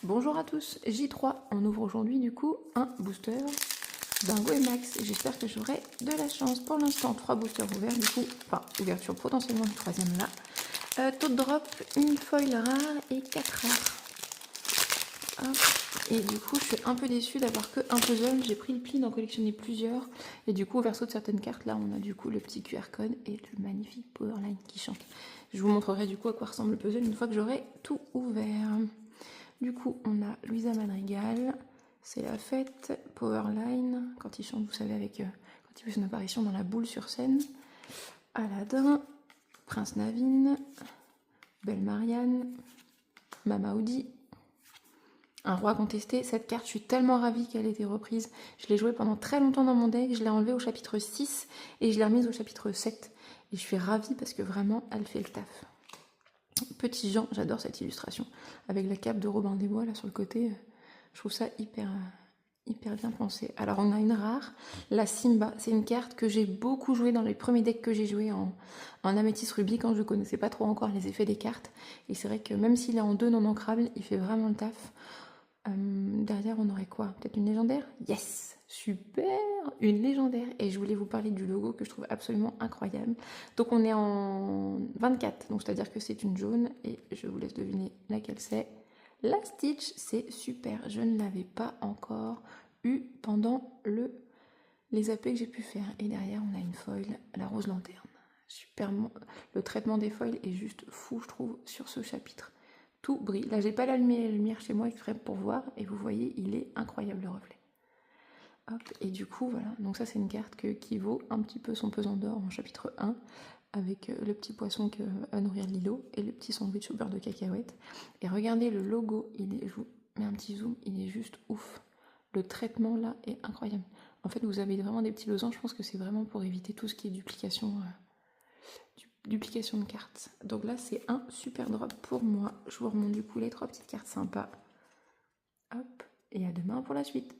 Bonjour à tous, J3, on ouvre aujourd'hui du coup un booster d'un Goemax. J'espère que j'aurai de la chance. Pour l'instant, 3 boosters ouverts du coup, enfin ouverture potentiellement du troisième là. Taux de drop, une foil rare et 4 rares. Hop. Et du coup, je suis un peu déçue d'avoir que un puzzle. J'ai pris le pli d'en collectionner plusieurs. Et du coup, au verso de certaines cartes, là, on a du coup le petit QR code et le magnifique Powerline qui chante. Je vous montrerai du coup à quoi ressemble le puzzle une fois que j'aurai tout ouvert. Du coup, on a Luisa Madrigal, c'est la fête, Powerline, quand il chante, vous savez, avec quand il fait son apparition dans la boule sur scène, Aladdin, Prince Naveen, Belle Marianne, Mama Oudi, un roi contesté. Cette carte, je suis tellement ravie qu'elle ait été reprise. Je l'ai jouée pendant très longtemps dans mon deck, je l'ai enlevée au chapitre 6 et je l'ai remise au chapitre 7. Et je suis ravie parce que vraiment, elle fait le taf. Petit Jean, j'adore cette illustration, avec la cape de Robin des Bois là sur le côté. Je trouve ça hyper bien pensé. Alors on a une rare, la Simba. C'est une carte que j'ai beaucoup jouée dans les premiers decks que j'ai joué en Améthyste Rubis quand je ne connaissais pas trop encore les effets des cartes. Et c'est vrai que même s'il est en 2 non ancrables, il fait vraiment le taf. Derrière on aurait quoi? Peut-être une légendaire? Yes! Super! Une légendaire! Et je voulais vous parler du logo que je trouve absolument incroyable. Donc on est en 24, donc c'est-à-dire que c'est une jaune. Et je vous laisse deviner laquelle c'est. La Stitch, c'est super. Je ne l'avais pas encore eu pendant les AP que j'ai pu faire. Et derrière, on a une foil, la Rose Lanterne. Super. Le traitement des foils est juste fou, je trouve, sur ce chapitre. Tout brille. Là, j'ai pas la lumière chez moi exprès pour voir. Et vous voyez, il est incroyable le reflet. Hop, et du coup, voilà. Donc ça, c'est une carte qui vaut un petit peu son pesant d'or en chapitre 1. Avec le petit poisson que va nourrir Lilo et le petit sandwich au beurre de cacahuète. Et regardez le logo, je vous mets un petit zoom, il est juste ouf. Le traitement là est incroyable. En fait, vous avez vraiment des petits losanges, je pense que c'est vraiment pour éviter tout ce qui est duplication de cartes. Donc là, c'est un super drop pour moi. Je vous remonte du coup les 3 petites cartes sympas. Hop, et à demain pour la suite.